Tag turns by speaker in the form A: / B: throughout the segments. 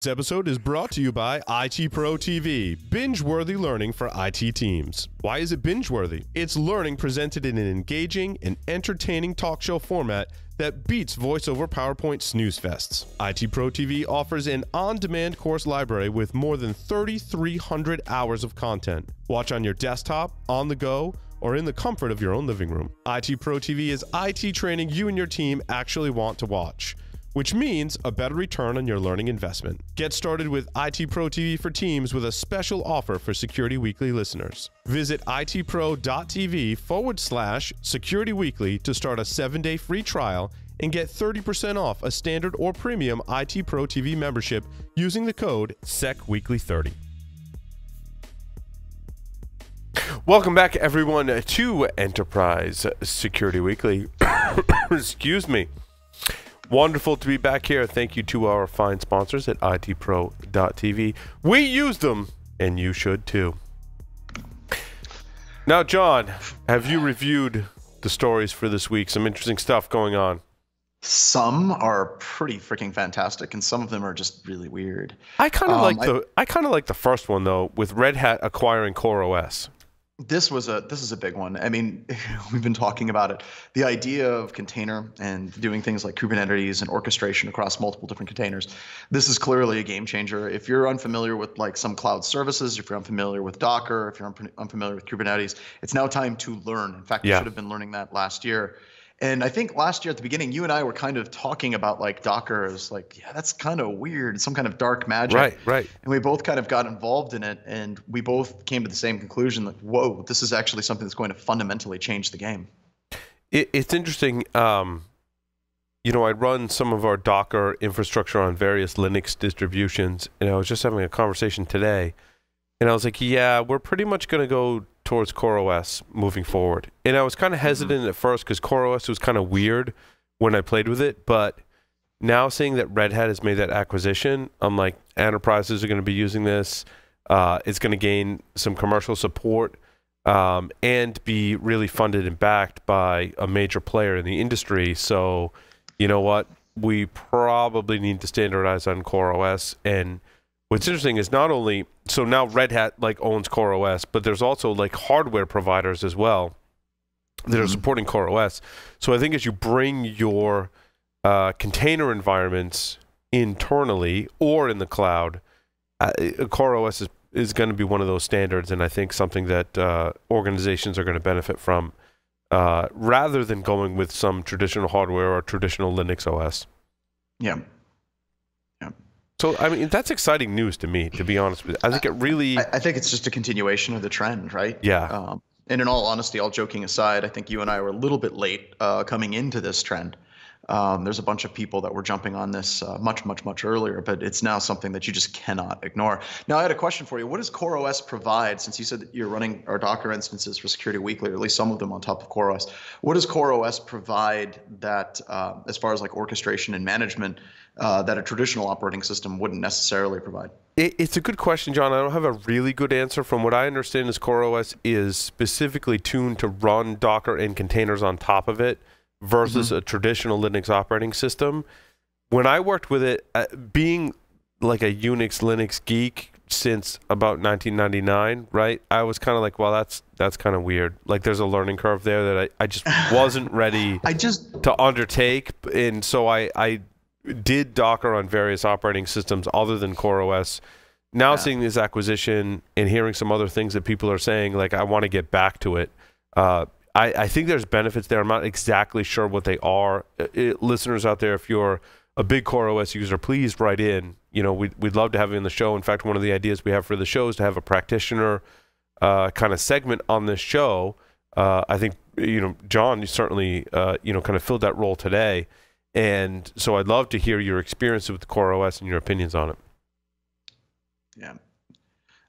A: This episode is brought to you by IT Pro TV, binge-worthy learning for IT teams. Why is it binge-worthy? It's learning presented in an engaging and entertaining talk show format that beats voice-over PowerPoint snooze fests. IT Pro TV offers an on-demand course library with more than 3,300 hours of content. Watch on your desktop, on the go, or in the comfort of your own living room. IT Pro TV is IT training you and your team actually want to watch, which means a better return on your learning investment. Get started with IT Pro TV for Teams with a special offer for Security Weekly listeners. Visit itpro.tv/Security Weekly to start a 7-day free trial and get 30% off a standard or premium IT Pro TV membership using the code SECWeekly30. Welcome back, everyone, to Enterprise Security Weekly. Excuse me. Wonderful to be back here. Thank you to our fine sponsors at itpro.tv. We use them, and you should too. Now, John, have you reviewed the stories for this week? Some interesting stuff going on.
B: Some are pretty freaking fantastic, and some of them are just really weird.
A: I kind of like the first one though, with Red Hat acquiring CoreOS.
B: This is a big one. I mean, we've been talking about it. The idea of container and doing things like Kubernetes and orchestration across multiple different containers. This is clearly a game changer. If you're unfamiliar with like some cloud services, if you're unfamiliar with Docker, if you're unfamiliar with Kubernetes, it's now time to learn. In fact, you should have been learning that last year. And I think last year at the beginning, you and I were kind of talking about like Docker as like, yeah, that's kind of weird, some kind of dark magic.
A: Right.
B: And we both kind of got involved in it, and we both came to the same conclusion that, whoa, this is actually something that's going to fundamentally change the game.
A: It's interesting. I run some of our Docker infrastructure on various Linux distributions, and I was just having a conversation today, and I was like, yeah, we're pretty much going to go towards CoreOS moving forward. And I was kind of hesitant at first because CoreOS was kind of weird when I played with it, but now seeing that Red Hat has made that acquisition, I'm like, enterprises are going to be using this. It's going to gain some commercial support and be really funded and backed by a major player in the industry. So, you know what? We probably need to standardize on CoreOS. And what's interesting is not only, so now Red Hat like owns CoreOS, but there's also like hardware providers as well that are supporting CoreOS. So I think as you bring your container environments internally or in the cloud, CoreOS is going to be one of those standards, and I think something that organizations are going to benefit from rather than going with some traditional hardware or traditional Linux OS.
B: Yeah.
A: So, I mean, that's exciting news to me, to be honest with you. I think it really...
B: I think it's just a continuation of the trend, right?
A: Yeah.
B: And in all honesty, all joking aside, I think you and I were a little bit late coming into this trend. There's a bunch of people that were jumping on this much earlier, but it's now something that you just cannot ignore. Now, I had a question for you. What does CoreOS provide, since you said that you're running our Docker instances for Security Weekly, or at least some of them on top of CoreOS? What does CoreOS provide that, as far as like orchestration and management, that a traditional operating system wouldn't necessarily provide?
A: It's a good question, John. I don't have a really good answer. From what I understand is CoreOS is specifically tuned to run Docker and containers on top of it versus a traditional Linux operating system. When I worked with it, being like a Unix Linux geek since about 1999, right? I was kind of like, well, that's kind of weird. Like there's a learning curve there that I just wasn't ready to undertake. And so I did Docker on various operating systems other than CoreOS. Now seeing this acquisition and hearing some other things that people are saying, like I want to get back to it. I think there's benefits there. I'm not exactly sure what they are. Listeners out there, if you're a big CoreOS user, please write in. You know, we'd love to have you on the show. In fact, one of the ideas we have for the show is to have a practitioner kind of segment on this show. I think, John, you certainly, kind of filled that role today. And so I'd love to hear your experience with CoreOS and your opinions on it.
B: Yeah.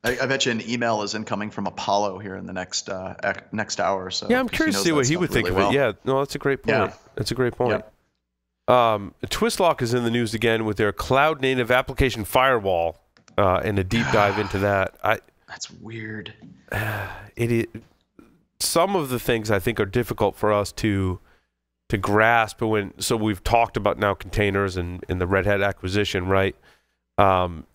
B: I bet you an email is incoming from Apollo here in the next hour or so.
A: Yeah, I'm curious to see what he would think of it. Yeah, no, that's a great point. Yeah. That's a great point. Yeah. Twistlock is in the news again with their cloud-native application firewall and a deep dive into that.
B: That's weird.
A: Some of the things I think are difficult for us to grasp. So we've talked about now containers and the Red Hat acquisition, right?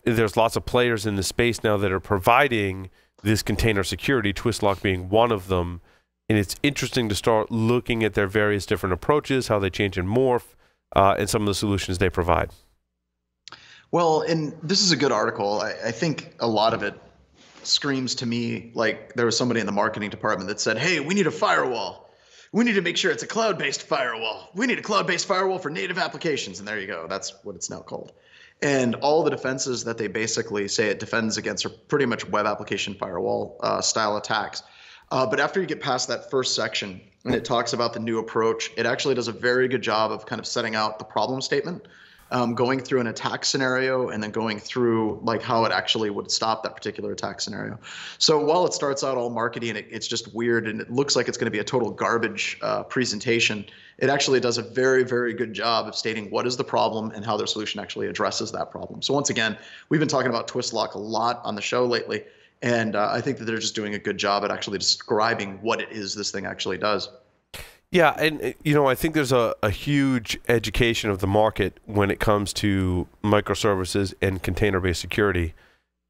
A: There's lots of players in the space now that are providing this container security, Twistlock being one of them. And it's interesting to start looking at their various different approaches, how they change and morph, and some of the solutions they provide.
B: Well, and this is a good article. I think a lot of it screams to me like there was somebody in the marketing department that said, hey, we need a firewall. We need to make sure it's a cloud-based firewall. We need a cloud-based firewall for native applications. And there you go. That's what it's now called. And all the defenses that they basically say it defends against are pretty much web application firewall style attacks. But after you get past that first section and it talks about the new approach, it actually does a very good job of kind of setting out the problem statement, going through an attack scenario and then going through like how it actually would stop that particular attack scenario. So while it starts out all markety and it's just weird and it looks like it's going to be a total garbage presentation, it actually does a very, very good job of stating what is the problem and how their solution actually addresses that problem. So once again, we've been talking about Twistlock a lot on the show lately. And I think that they're just doing a good job at actually describing what it is this thing actually does.
A: Yeah, and I think there's a huge education of the market when it comes to microservices and container-based security.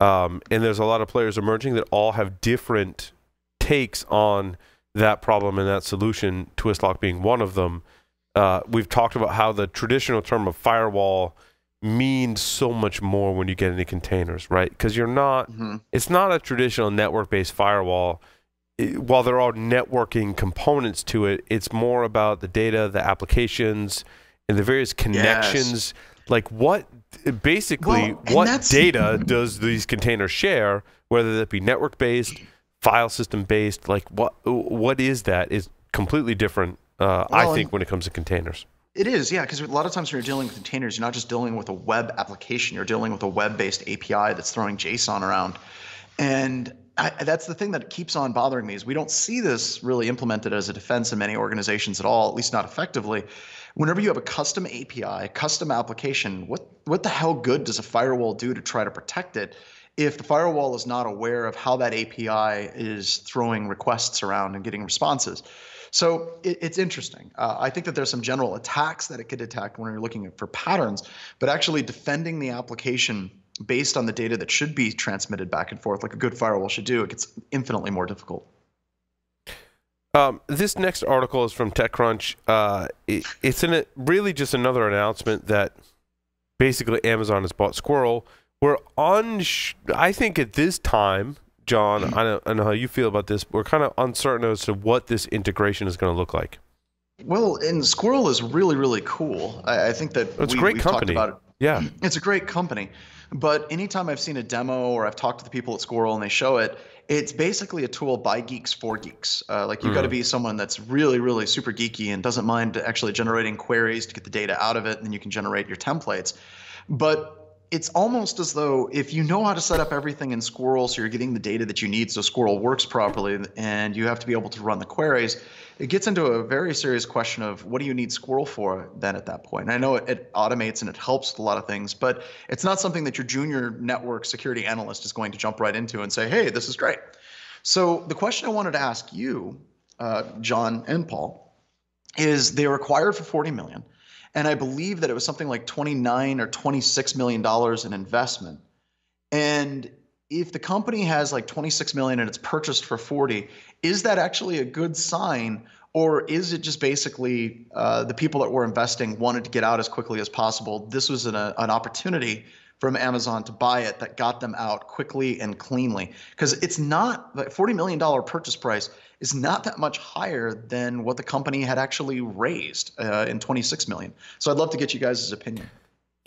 A: And there's a lot of players emerging that all have different takes on that problem and that solution, Twistlock being one of them. We've talked about how the traditional term of firewall means so much more when you get into containers, right? Because you're not, it's not a traditional network-based firewall. While there are networking components to it, it's more about the data, the applications, and the various connections.
B: Yes.
A: Like what data does these containers share, whether that be network-based, file system-based, like what is that is completely different, I think, when it comes to containers.
B: It is, yeah, because a lot of times when you're dealing with containers, you're not just dealing with a web application. You're dealing with a web-based API that's throwing JSON around. And that's the thing that keeps on bothering me is we don't see this really implemented as a defense in many organizations at all, at least not effectively. Whenever you have a custom API, custom application, what the hell good does a firewall do to try to protect it if the firewall is not aware of how that API is throwing requests around and getting responses? So it's interesting. I think that there's some general attacks that it could detect when you're looking for patterns, but actually defending the application based on the data that should be transmitted back and forth like a good firewall should do, it gets infinitely more difficult.
A: This next article is from TechCrunch. It's really just another announcement that basically Amazon has bought Sqrrl. I think at this time, John, I don't know how you feel about this, we're kind of uncertain as to what this integration is going to look like.
B: Well, and Sqrrl is really, really cool. I think that
A: it's a great company.
B: Talked about it.
A: Yeah.
B: It's a great company. But anytime I've seen a demo or I've talked to the people at Sqrrl and they show it, it's basically a tool by geeks for geeks. Like you've got to be someone that's really, really super geeky and doesn't mind actually generating queries to get the data out of it, and then you can generate your templates. But it's almost as though if you know how to set up everything in Sqrrl so you're getting the data that you need so Sqrrl works properly and you have to be able to run the queries, it gets into a very serious question of what do you need Sqrrl for then at that point? And I know it automates and it helps with a lot of things, but it's not something that your junior network security analyst is going to jump right into and say, hey, this is great. So the question I wanted to ask you, John and Paul, is they were acquired for $40 million. And I believe that it was something like $29 or $26 million in investment. And if the company has like $26 million and it's purchased for 40, is that actually a good sign? Or is it just basically the people that were investing wanted to get out as quickly as possible? This was an opportunity from Amazon to buy it that got them out quickly and cleanly. Because it's not like $40 million purchase price is not that much higher than what the company had actually raised in $26 million. So I'd love to get you guys' opinion.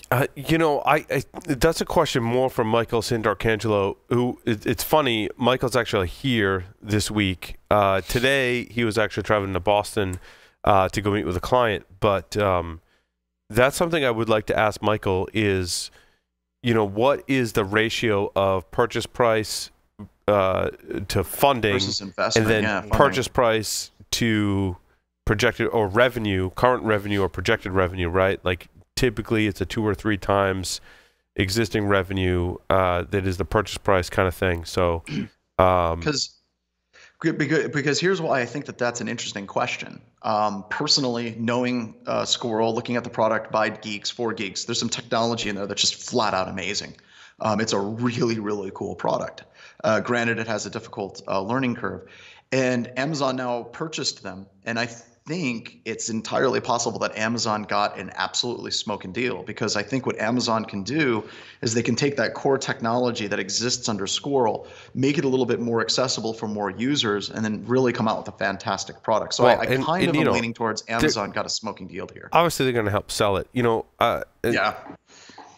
A: That's a question more from Michael Sandarcangelo, who it's funny, Michael's actually here this week. Today, he was actually traveling to Boston to go meet with a client. But that's something I would like to ask Michael is, what is the ratio of purchase price to funding
B: versus investment,
A: and then purchase price to projected or revenue, current revenue or projected revenue, right? Like typically it's a 2 or 3 times existing revenue that is the purchase price kind of thing. So
B: because Because here's why I think that that's an interesting question. Personally, knowing Sqrrl, looking at the product by geeks, for geeks, there's some technology in there that's just flat out amazing. It's a really, really cool product. Granted, it has a difficult learning curve. And Amazon now purchased them. And I think it's entirely possible that Amazon got an absolutely smoking deal, because I think what Amazon can do is they can take that core technology that exists under Sqrrl, make it a little bit more accessible for more users, and then really come out with a fantastic product. So I kind of am leaning towards Amazon got a smoking deal here.
A: Obviously, they're going to help sell it.
B: Yeah.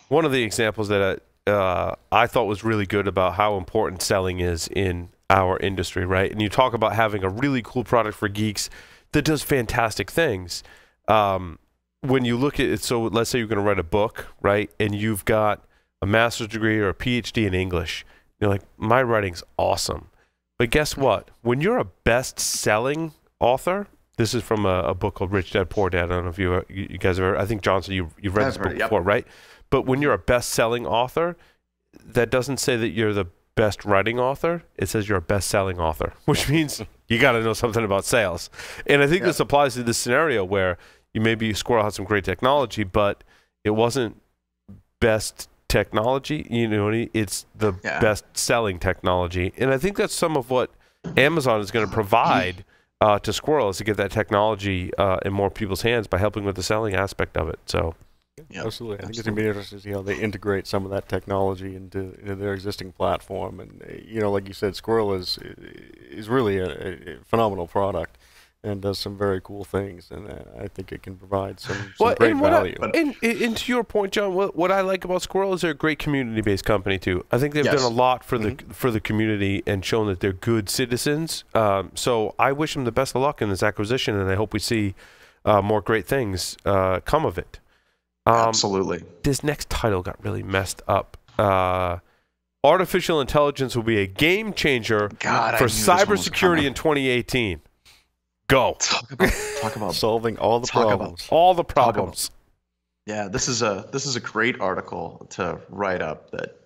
A: One of the examples that I thought was really good about how important selling is in our industry, right? And you talk about having a really cool product for geeks that does fantastic things. When you look at it, so let's say you're going to write a book, right? And you've got a master's degree or a PhD in English. You're like, my writing's awesome. But guess what? When you're a best-selling author, this is from a book called Rich Dad, Poor Dad. I don't know if you guys have ever, I think, Johnson, you've read this book before, right? But when you're a best-selling author, that doesn't say that you're the best writing author. It says you're a best-selling author, which means you got to know something about sales. And I think this applies to this scenario where maybe Sqrrl had some great technology, but it wasn't best technology. It's the best-selling technology. And I think that's some of what Amazon is going to provide to Sqrrl, is to get that technology in more people's hands by helping with the selling aspect of it. So.
C: Yeah, absolutely. I think it's going to be interesting to see how they integrate some of that technology into their existing platform. And like you said, Sqrrl is really a phenomenal product and does some very cool things. And I think it can provide some great value.
A: And to your point, John, what I like about Sqrrl is they're a great community-based company too. I think they've done a lot for the community and shown that they're good citizens. So I wish them the best of luck in this acquisition, and I hope we see more great things come of it.
B: Absolutely.
A: This next title got really messed up. Artificial intelligence will be a game changer for cybersecurity in 2018. Go.
B: Talk about
C: solving all the problems.
A: All the problems.
B: Yeah, this is a great article to write up. That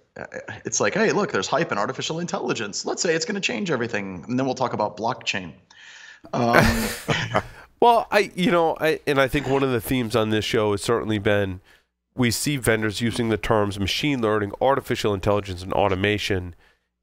B: it's like, hey, look, there's hype in artificial intelligence. Let's say it's going to change everything, and then we'll talk about blockchain.
A: Well, I think one of the themes on this show has certainly been we see vendors using the terms machine learning, artificial intelligence, and automation,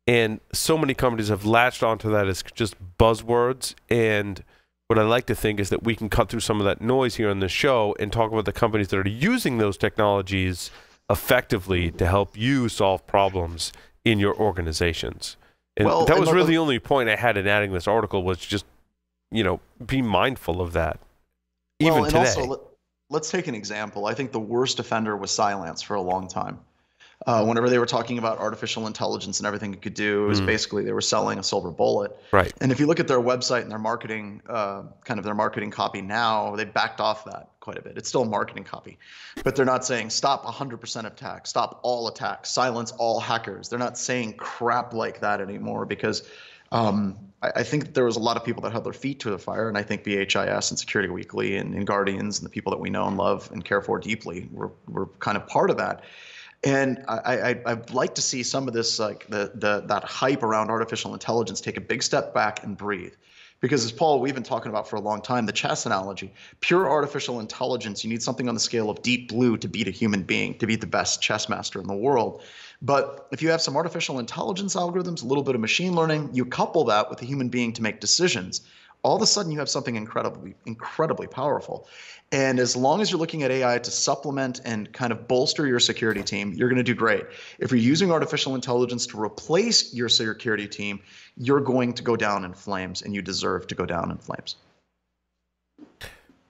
A: and so many companies have latched onto that as just buzzwords. And what I like to think is that we can cut through some of that noise here on this show and talk about the companies that are using those technologies effectively to help you solve problems in your organizations. And that was really the only point I had in adding this article, was just be mindful of that. Even today.
B: Also, let's take an example. I think the worst offender was Cylance for a long time. Whenever they were talking about artificial intelligence and everything it could do, it was basically they were selling a silver bullet.
A: Right.
B: And if you look at their website and their marketing, their marketing copy now, they backed off that quite a bit. It's still marketing copy, but they're not saying stop 100% attacks, stop all attacks, silence all hackers. They're not saying crap like that anymore, because I think there was a lot of people that held their feet to the fire, and I think BHIS and Security Weekly and Guardians and the people that we know and love and care for deeply were kind of part of that. And I'd like to see some of this, like that hype around artificial intelligence, take a big step back and breathe. Because as Paul, we've been talking about for a long time, the chess analogy, pure artificial intelligence, you need something on the scale of Deep Blue to beat a human being, to beat the best chess master in the world. But if you have some artificial intelligence algorithms, a little bit of machine learning, you couple that with a human being to make decisions, all of a sudden you have something incredibly powerful. And as long as you're looking at AI to supplement and kind of bolster your security team, you're going to do great. If you're using artificial intelligence to replace your security team, you're going to go down in flames, and you deserve to go down in flames.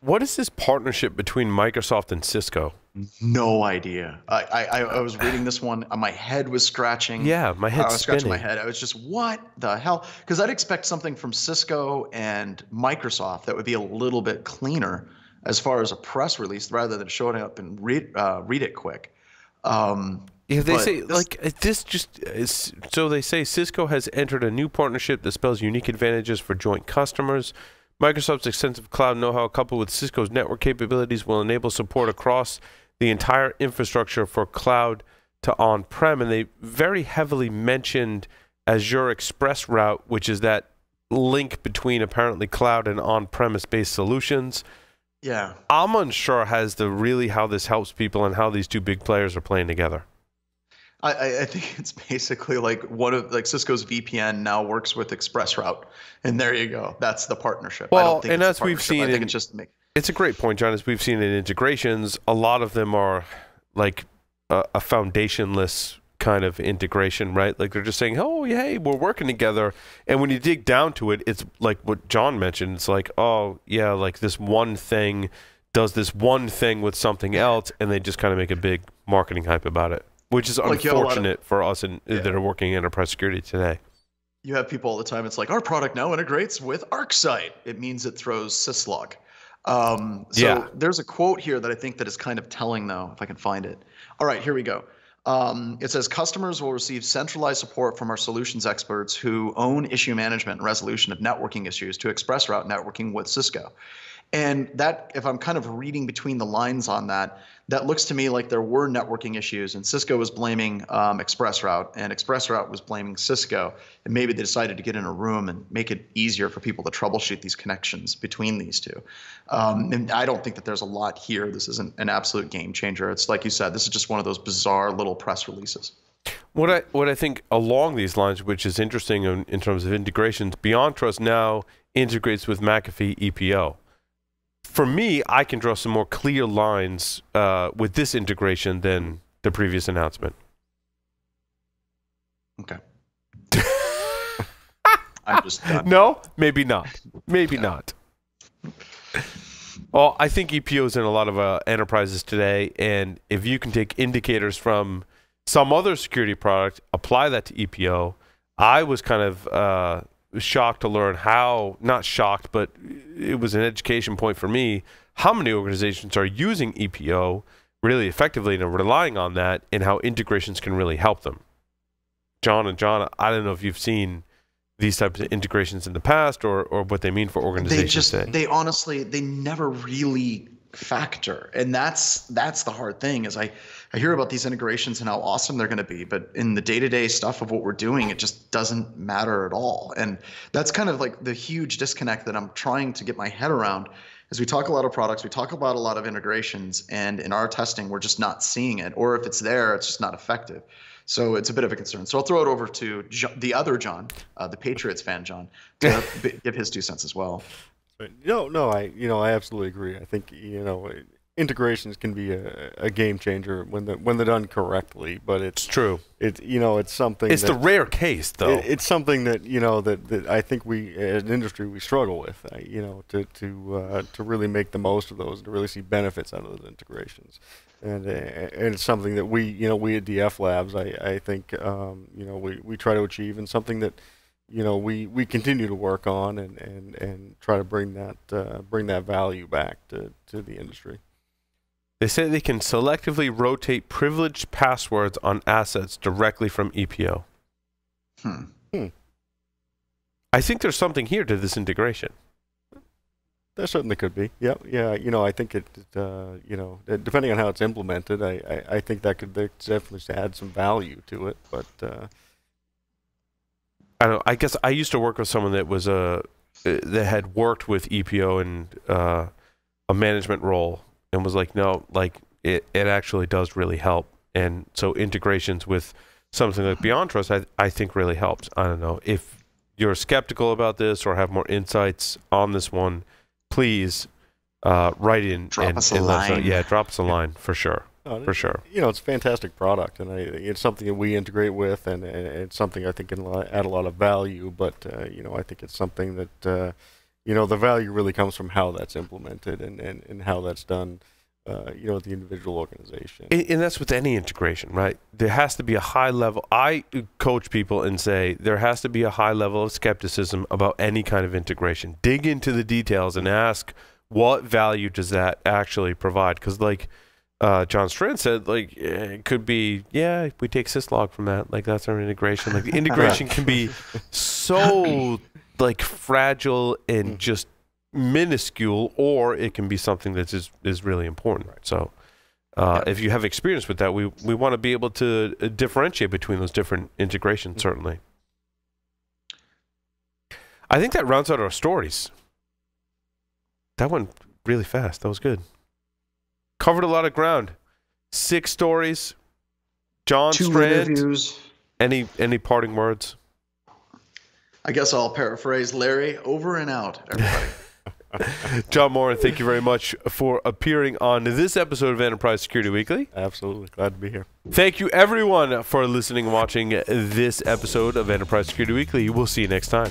A: What is this partnership between Microsoft and Cisco?
B: No idea. I was reading this one, my head was scratching.
A: Yeah, my head's
B: I was scratching
A: spinning.
B: my head. I was just, what the hell? Because I'd expect something from Cisco and Microsoft that would be a little bit cleaner as far as a press release, rather than showing up and read it quick.
A: They say this just is, so they say Cisco has entered a new partnership that spells unique advantages for joint customers. Microsoft's extensive cloud know-how coupled with Cisco's network capabilities will enable support across the entire infrastructure for cloud to on-prem. And they very heavily mentioned Azure Express Route, which is that link between apparently cloud and on-premise based solutions.
B: Yeah.
A: I'm unsure as to really how this helps people and how these two big players are playing together.
B: I think it's basically like Cisco's VPN now works with ExpressRoute, and there you go. That's the partnership.
A: Well,
B: I don't think
A: and
B: it's
A: as
B: a
A: we've
B: partnership.
A: seen,
B: I think it's just
A: it's a great point, John. As we've seen in integrations, a lot of them are like a foundationless kind of integration, right? Like they're just saying, "Oh, hey, we're working together," and when you dig down to it, it's like what John mentioned. It's like, "Oh, yeah, like this one thing does this one thing with something else," and they just kind of make a big marketing hype about it. Which is unfortunate for us that are working in enterprise security today.
B: You have people all the time. It's like, our product now integrates with ArcSight. It means it throws syslog. There's a quote here that I think that is kind of telling, though, if I can find it. All right, here we go. It says, customers will receive centralized support from our solutions experts who own issue management and resolution of networking issues to ExpressRoute networking with Cisco. And that, if I'm kind of reading between the lines on that, that looks to me like there were networking issues, and Cisco was blaming ExpressRoute, and ExpressRoute was blaming Cisco, and maybe they decided to get in a room and make it easier for people to troubleshoot these connections between these two. And I don't think that there's a lot here. This isn't an absolute game changer. It's like you said, this is just one of those bizarre little press releases.
A: What I think along these lines, which is interesting in terms of integrations, BeyondTrust now integrates with McAfee EPO. For me, I can draw some more clear lines with this integration than the previous announcement.
B: Okay. I'm just done.
A: No, maybe not. Maybe not. Well, I think EPO is in a lot of enterprises today, and if you can take indicators from some other security product, apply that to EPO, I was kind of shocked to learn how, not shocked, but it was an education point for me, how many organizations are using EPO really effectively and are relying on that, and how integrations can really help them. John, I don't know if you've seen these types of integrations in the past or what they mean for organizations today.
B: They honestly, they never really factor. And that's the hard thing is I hear about these integrations and how awesome they're going to be, but in the day-to-day stuff of what we're doing, it just doesn't matter at all. And that's kind of like the huge disconnect that I'm trying to get my head around. As we talk a lot of products, we talk about a lot of integrations, and in our testing, we're just not seeing it. Or if it's there, it's just not effective. So it's a bit of a concern. So I'll throw it over to the other John, the Patriots fan John, to give his 2 cents as well.
C: I absolutely agree. I think integrations can be a game changer when they're done correctly. But it's
A: true.
C: It's something.
A: It's the rare case, though.
C: It's something that that I think we as an industry we struggle with. To really make the most of those and to really see benefits out of those integrations. And it's something that we at DF Labs I think we try to achieve, and something that we continue to work on and try to bring that value back to the industry.
A: They say they can selectively rotate privileged passwords on assets directly from EPO. I think there's something here to this integration.
C: There certainly could be. Yeah. I think it. Depending on how it's implemented, I think that could definitely add some value to it. But
A: I don't know. I guess I used to work with someone that was that had worked with EPO in a management role, and was like, no, like it actually does really help. And so integrations with something like BeyondTrust, I think really helps. I don't know if you're skeptical about this or have more insights on this one. Please write in
B: drop us a line.
A: Yeah, drop us a line for sure. For sure.
C: It's a fantastic product, and it's something that we integrate with, and it's something I think can add a lot of value. But I think it's something that the value really comes from how that's implemented and how that's done. At the individual organization.
A: And that's with any integration, right? There has to be a high level. I coach people and say there has to be a high level of skepticism about any kind of integration. Dig into the details and ask, what value does that actually provide? Because like John Strand said, like it could be, yeah, we take syslog from that. Like that's our integration. Like the integration can be so like fragile and just minuscule, or it can be something that is really important. Right. So if you have experience with that, we want to be able to differentiate between those different integrations, certainly. I think that rounds out our stories. That went really fast. That was good. Covered a lot of ground. 6 stories. John
B: 2
A: Strand.
B: interviews.
A: Any parting words?
B: I guess I'll paraphrase Larry. Over and out, everybody.
A: John Moran, thank you very much for appearing on this episode of Enterprise Security Weekly.
C: Absolutely. Glad to be here.
A: Thank you, everyone, for listening and watching this episode of Enterprise Security Weekly. We'll see you next time.